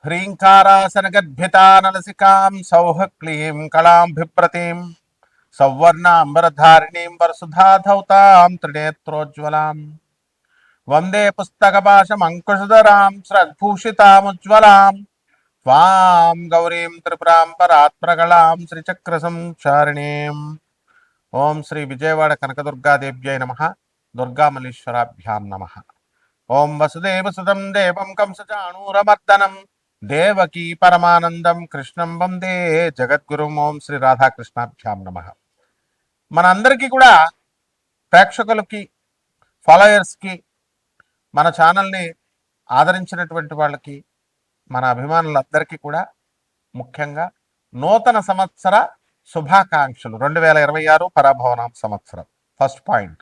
హ్రీంకారాసనగద్భితానలసికాం సౌహ క్లీం కళాం బిభ్రతీం సౌవర్ణాంబరధారిణీం వరసుధాధౌతాం త్రినేత్రోజ్వలాం వందే పుస్తకపాశమంకుశధరాం స్రగ్భూషితాముజ్వలాం త్వాం గౌరీం త్రిపురాం పరాత్ప్రగళాం శ్రీచక్రసంచారిణీం. ఓం శ్రీ విజయవాడ కనకదుర్గాదేవ్యై నమః. దుర్గామల్లీశ్వరాభ్యాం నమః. ఓం వసుదేవసుతం దేవం కంసచాణూరమర్దనం దేవకీ పరమానందం కృష్ణం వందే జగద్గురుం. ఓం శ్రీ రాధాకృష్ణాభ్యాం నమః. మనందరికీ కూడా ప్రేక్షకులకి, ఫాలోయర్స్కి, మన ఛానల్ని ఆదరించినటువంటి వాళ్ళకి, మన అభిమానులందరికీ కూడా ముఖ్యంగా నూతన సంవత్సర శుభాకాంక్షలు. 2026 పరాభవనామ సంవత్సరం ఫస్ట్ పాయింట్.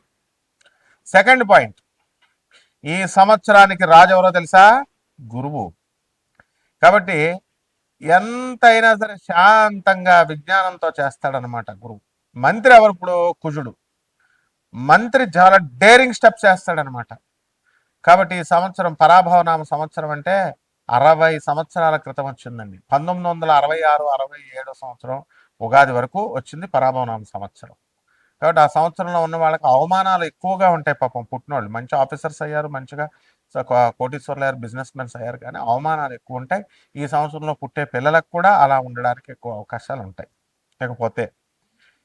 సెకండ్ పాయింట్, ఈ సంవత్సరానికి రాజు ఎవరో తెలుసా? గురువు. కాబట్టి ఎంతైనా సరే శాంతంగా విజ్ఞానంతో చేస్తాడనమాట గురువు. మంత్రి ఎవరు? ఇప్పుడు కుజుడు. మంత్రి చాలా డేరింగ్ స్టెప్స్ చేస్తాడనమాట. కాబట్టి ఈ సంవత్సరం పరాభవనామ సంవత్సరం అంటే 60 సంవత్సరాల క్రితం వచ్చిందండి. 1966, 67 సంవత్సరం ఉగాది వరకు వచ్చింది పరాభవనామ సంవత్సరం. కాబట్టి ఆ సంవత్సరంలో ఉన్న వాళ్ళకి అవమానాలు ఎక్కువగా ఉంటాయి. పాపం పుట్టినోళ్ళు మంచి ఆఫీసర్స్ అయ్యారు, మంచిగా కోటీశ్వర్లు అయ్యారు, బిజినెస్ మెన్స్ అయ్యారు, కానీ అవమానాలు ఎక్కువ ఉంటాయి. ఈ సంవత్సరంలో పుట్టే పిల్లలకు కూడా అలా ఉండడానికి ఎక్కువ అవకాశాలు ఉంటాయి. లేకపోతే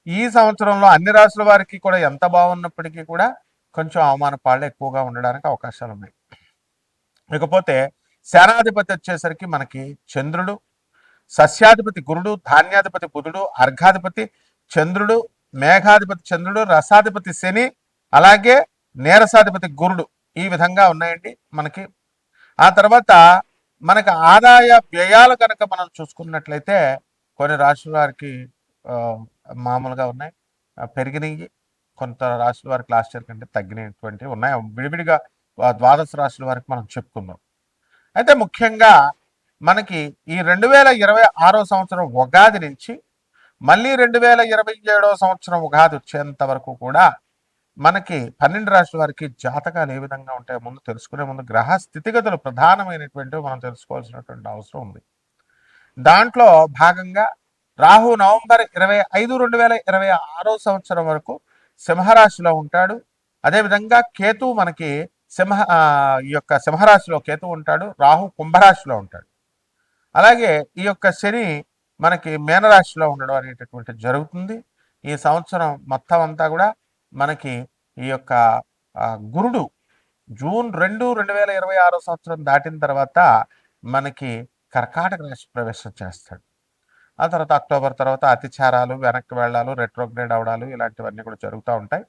ఈ సంవత్సరంలో అన్ని రాశుల వారికి కూడా ఎంత బాగున్నప్పటికీ కూడా కొంచెం అవమాన పాళ్ళు ఎక్కువగా ఉండడానికి అవకాశాలు ఉన్నాయి. ఇకపోతే సేనాధిపతి వచ్చేసరికి మనకి చంద్రుడు, సస్యాధిపతి గురుడు, ధాన్యాధిపతి బుధుడు, అర్ఘాధిపతి చంద్రుడు, మేఘాధిపతి చంద్రుడు, రసాధిపతి శని, అలాగే నీరసాధిపతి గురుడు. ఈ విధంగా ఉన్నాయండి మనకి. ఆ తర్వాత మనకి ఆదాయ వ్యయాలు కనుక మనం చూసుకున్నట్లయితే కొన్ని రాశుల వారికి మామూలుగా ఉన్నాయి, పెరిగినాయి. కొంత రాశుల వారికి లాస్ట్ ఇయర్ కంటే తగ్గినటువంటివి ఉన్నాయి. విడివిడిగా ద్వాదశ రాశుల వారికి మనం చెప్పుకుందాం. అయితే ముఖ్యంగా మనకి ఈ 2026 సంవత్సరం ఉగాది నుంచి మళ్ళీ 2027 సంవత్సరం ఉగాది వచ్చేంత వరకు కూడా మనకి 12 రాశుల వారికి జాతకాలు ఏ విధంగా ఉంటాయో ముందు తెలుసుకునే ముందు గ్రహ స్థితిగతులు ప్రధానమైనటువంటివి మనం తెలుసుకోవాల్సినటువంటి అవసరం ఉంది. దాంట్లో భాగంగా రాహు నవంబర్ 25, 2026 సంవత్సరం వరకు సింహరాశిలో ఉంటాడు. అదేవిధంగా కేతు మనకి ఈ యొక్క సింహరాశిలో కేతు ఉంటాడు, రాహు కుంభరాశిలో ఉంటాడు. అలాగే ఈ యొక్క శని మనకి మీనరాశిలో ఉండడం అనేటటువంటి జరుగుతుంది. ఈ సంవత్సరం మొత్తం అంతా కూడా మనకి ఈ యొక్క గురుడు జూన్ 2, 2026 సంవత్సరం దాటిన తర్వాత మనకి కర్కాటక రాశి ప్రవేశం చేస్తాడు. ఆ తర్వాత అక్టోబర్ తర్వాత అతిచారాలు, వెనక్కి వెళ్ళాలు, రెట్రోగ్రేడ్ అవడాలు ఇలాంటివన్నీ కూడా జరుగుతూ ఉంటాయి.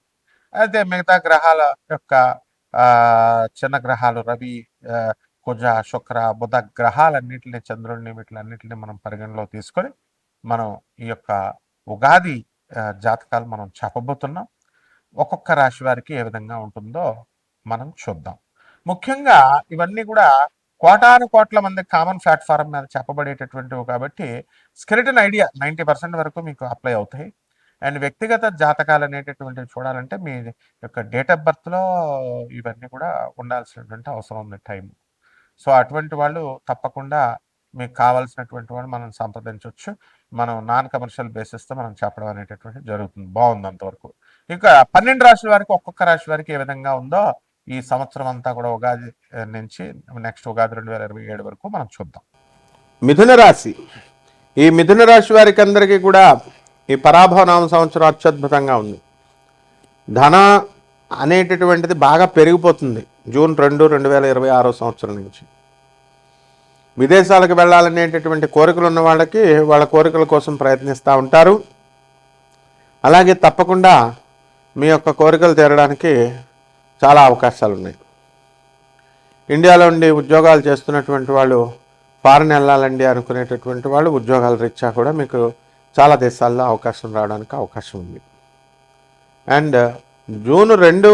అయితే మిగతా గ్రహాల యొక్క చిన్న గ్రహాలు రవి, కుజ, శుక్ర, బుధ గ్రహాలన్నింటినీ, చంద్రుడిని, వీటిలన్నింటినీ మనం పరిగణలో తీసుకొని మనం ఈ యొక్క ఉగాది జాతకాలు మనం చెప్పబోతున్నాం. ఒక్కొక్క రాశి వారికి ఏ విధంగా ఉంటుందో మనం చూద్దాం. ముఖ్యంగా ఇవన్నీ కూడా కోటాను కోట్ల మంది కామన్ ప్లాట్ఫారం మీద చెప్పబడేటటువంటివి కాబట్టి స్కెలిటన్ ఐడియా 90% వరకు మీకు అప్లై అవుతాయి. అండ్ వ్యక్తిగత జాతకాలు అనేటటువంటివి చూడాలంటే మీ యొక్క డేట్ ఆఫ్ బర్త్లో ఇవన్నీ కూడా ఉండాల్సినటువంటి అవసరం ఉంది టైం. సో అటువంటి వాళ్ళు తప్పకుండా మీకు కావాల్సినటువంటి వాళ్ళు మనం సంప్రదించవచ్చు. మనం నాన్ కమర్షియల్ బేసిస్తో మనం చెప్పడం అనేటటువంటి జరుగుతుంది. బాగుంది అంతవరకు. ఇక 12 రాశుల వారికి ఒక్కొక్క రాశి వారికి ఏ విధంగా ఉందో ఈ సంవత్సరం అంతా కూడా ఉగాది నుంచి నెక్స్ట్ ఉగాది 2027 వరకు మనం చూద్దాం. మిథున రాశి. ఈ మిథున రాశి వారికి అందరికీ కూడా ఈ పరాభవనామ సంవత్సరం అత్యద్భుతంగా ఉంది. ధన అనేటటువంటిది బాగా పెరిగిపోతుంది జూన్ 2, 2026 సంవత్సరం నుంచి. విదేశాలకు వెళ్ళాలనేటటువంటి కోరికలు ఉన్న వాళ్ళకి వాళ్ళ కోరికల కోసం ప్రయత్నిస్తూ ఉంటారు. అలాగే తప్పకుండా మీ యొక్క కోరికలు తీరడానికి చాలా అవకాశాలు ఉన్నాయి. ఇండియాలో ఉండి ఉద్యోగాలు చేస్తున్నటువంటి వాళ్ళు ఫారెన్ వెళ్ళాలండి అనుకునేటటువంటి వాళ్ళు ఉద్యోగాల రీత్యా కూడా మీకు చాలా దేశాల్లో అవకాశం రావడానికి అవకాశం ఉంది. అండ్ జూన్ 2,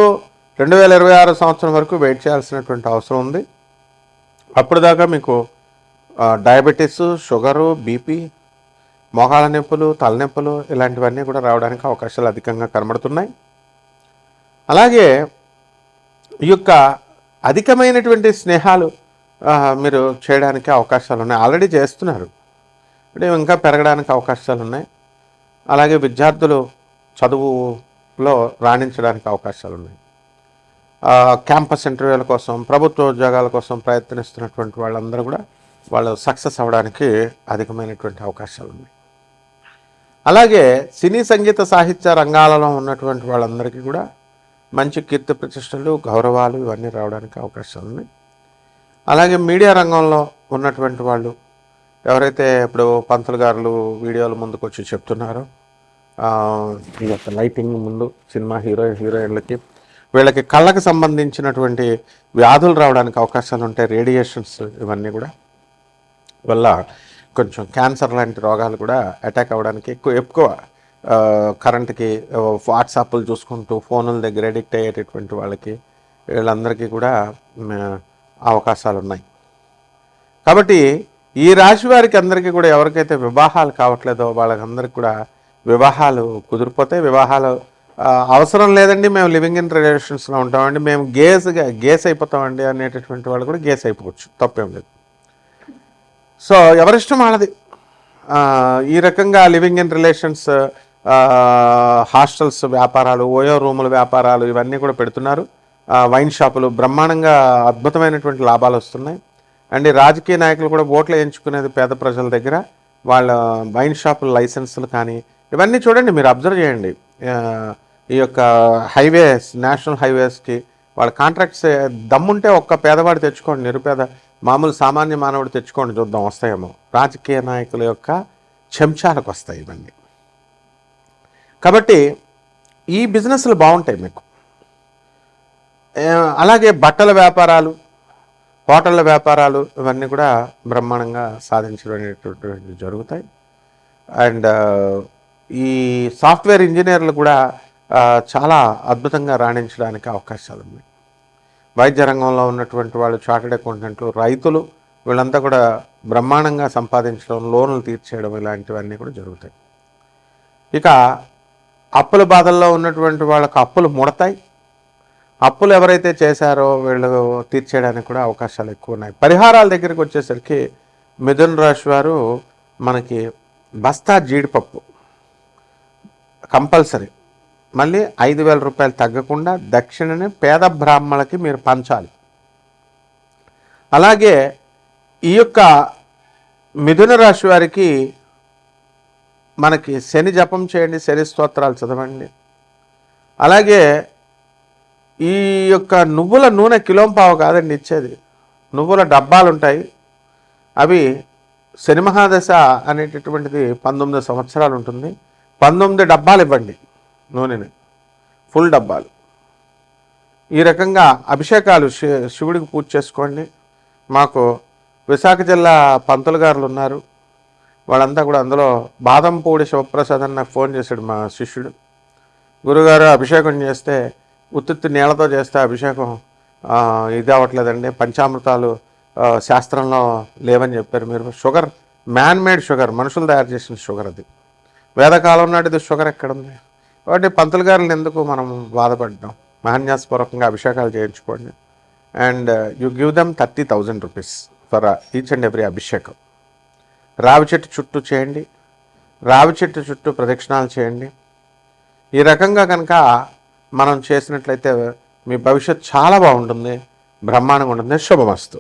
2026 సంవత్సరం వరకు వెయిట్ చేయాల్సినటువంటి అవసరం ఉంది. అప్పుడు దాకా మీకు డయాబెటీస్, షుగరు, బీపీ, మోకాళ్ళ నొప్పులు, తలనొప్పులు ఇలాంటివన్నీ కూడా రావడానికి అవకాశాలు అధికంగా కనబడుతున్నాయి. అలాగే ఈ యొక్క అధికమైనటువంటి స్నేహాలు మీరు చేయడానికి అవకాశాలు ఉన్నాయి. ఆల్రెడీ చేస్తున్నారు, అంటే ఇంకా పెరగడానికి అవకాశాలు ఉన్నాయి. అలాగే విద్యార్థులు చదువులో రాణించడానికి అవకాశాలు ఉన్నాయి. క్యాంపస్ ఇంటర్వ్యూల కోసం, ప్రభుత్వ ఉద్యోగాల కోసం ప్రయత్నిస్తున్నటువంటి వాళ్ళందరూ కూడా వాళ్ళు సక్సెస్ అవ్వడానికి అధికమైనటువంటి అవకాశాలు ఉన్నాయి. అలాగే సినీ సంగీత సాహిత్య రంగాలలో ఉన్నటువంటి వాళ్ళందరికీ కూడా మంచి కీర్తి ప్రతిష్టలు, గౌరవాలు ఇవన్నీ రావడానికి అవకాశాలు ఉన్నాయి. అలాగే మీడియా రంగంలో ఉన్నటువంటి వాళ్ళు ఎవరైతే ఇప్పుడు పంతులు గారులు వీడియోల ముందుకు వచ్చి చెప్తున్నారో, ఈ యొక్క లైటింగ్ ముందు సినిమా హీరోయిన్లకి వీళ్ళకి కళ్ళకి సంబంధించినటువంటి వ్యాధులు రావడానికి అవకాశాలు ఉంటాయి. రేడియేషన్స్ ఇవన్నీ కూడా వల్ల కొంచెం క్యాన్సర్ లాంటి రోగాలు కూడా అటాక్ అవ్వడానికి ఎక్కువ కరెంట్కి వాట్సాప్లు చూసుకుంటూ ఫోనుల దగ్గర ఎడిక్ట్ అయ్యేటటువంటి వాళ్ళకి వీళ్ళందరికీ కూడా అవకాశాలు ఉన్నాయి. కాబట్టి ఈ రాశి వారికి అందరికీ కూడా ఎవరికైతే వివాహాలు కావట్లేదో వాళ్ళకందరికీ కూడా వివాహాలు కుదిరిపోతే, వివాహాలు అవసరం లేదండి మేము లివింగ్ ఇన్ రిలేషన్స్లో ఉంటామండి, మేము గేస్ అయిపోతామండి అనేటటువంటి వాళ్ళు కూడా గేస్ అయిపోవచ్చు, తప్పేం లేదు. సో ఎవరిష్టం వాళ్ళది. ఈ రకంగా లివింగ్ ఇన్ రిలేషన్స్, హాస్టల్స్ వ్యాపారాలు, ఓయో రూముల వ్యాపారాలు ఇవన్నీ కూడా పెడుతున్నారు. వైన్ షాపులు బ్రహ్మాండంగా అద్భుతమైనటువంటి లాభాలు వస్తున్నాయి. అండ్ రాజకీయ నాయకులు కూడా ఓట్లు ఎంచుకునేది పేద ప్రజల దగ్గర. వాళ్ళ వైన్ షాపుల లైసెన్సులు కానీ ఇవన్నీ చూడండి, మీరు అబ్జర్వ్ చేయండి. ఈ యొక్క హైవేస్, నేషనల్ హైవేస్కి వాళ్ళ కాంట్రాక్ట్స్ దమ్ముంటే ఒక్క పేదవాడు తెచ్చుకోండి, నిరుపేద మామూలు సామాన్య మానవుడు తెచ్చుకోండి, చూద్దాం వస్తాయేమో. రాజకీయ నాయకుల యొక్క చెంచాలకు వస్తాయి ఇవన్నీ. కాబట్టి ఈ బిజినెస్లు బాగుంటాయి మీకు. అలాగే బట్టల వ్యాపారాలు, హోటళ్ళ వ్యాపారాలు ఇవన్నీ కూడా బ్రహ్మాండంగా సాధించడం అనేటువంటివి జరుగుతాయి. అండ్ ఈ సాఫ్ట్వేర్ ఇంజనీర్లు కూడా చాలా అద్భుతంగా రాణించడానికి అవకాశాలు ఉన్నాయి. వైద్య రంగంలో ఉన్నటువంటి వాళ్ళు, చార్టెడ్ అకౌంటెంట్లు, రైతులు వీళ్ళంతా కూడా బ్రహ్మాండంగా సంపాదించడం, లోన్లు తీర్చేయడం ఇలాంటివన్నీ కూడా జరుగుతాయి. ఇక అప్పుల బాధల్లో ఉన్నటువంటి వాళ్ళకు అప్పులు ముడతాయి. అప్పులు ఎవరైతే చేశారో వీళ్ళు తీర్చేయడానికి కూడా అవకాశాలు ఎక్కువ ఉన్నాయి. పరిహారాల దగ్గరికి వచ్చేసరికి మిథున రాశి వారు మనకి బస్తా జీడిపప్పు కంపల్సరీ, మళ్ళీ 5,000 రూపాయలు తగ్గకుండా దక్షిణని పేద బ్రాహ్మణులకి మీరు పంచాలి. అలాగే ఈ యొక్క మిథున రాశి వారికి మనకి శని జపం చేయండి, శని స్తోత్రాలు చదవండి. అలాగే ఈ యొక్క నువ్వుల నూనె కిలోంపావు కాదండి ఇచ్చేది, నువ్వుల డబ్బాలు ఉంటాయి, అవి శని మహాదశ అనేటటువంటిది 19 సంవత్సరాలు ఉంటుంది. 19 డబ్బాలు ఇవ్వండి నూనెని, ఫుల్ డబ్బాలు. ఈ రకంగా అభిషేకాలు శివుడికి పూజ చేసుకోండి. మాకు విశాఖ జిల్లా పంతులు గారులు ఉన్నారు, వాళ్ళంతా కూడా అందులో బాదంపూడి శివప్రసాద్ అని నాకు ఫోన్ చేశాడు మా శిష్యుడు. గురుగారు అభిషేకం చేస్తే ఉత్తుత్తి నీళ్ళతో చేస్తే అభిషేకం ఇది అవ్వట్లేదండి, పంచామృతాలు శాస్త్రంలో లేవని చెప్పారు మీరు. షుగర్ మ్యాన్ మేడ్ షుగర్, మనుషులు తయారు చేసిన షుగర్ అది. వేదకాలం నాటిది షుగర్ ఎక్కడుంది? కాబట్టి పంతులు గారులను ఎందుకు మనం బాధపడ్డాం? మహాన్యాసపూర్వకంగా అభిషేకాలు చేయించుకోండి. And you give them 30,000 rupees for each and every అభిషేకం. రావి చెట్టు చుట్టూ చేయండి, రావి చెట్టు చుట్టూ ప్రదక్షిణాలు చేయండి. ఈ రకంగా కనుక మనం చేసినట్లయితే మీ భవిష్యత్ చాలా బాగుంటుంది, బ్రహ్మాండంగా ఉంటుంది. శుభమస్తు.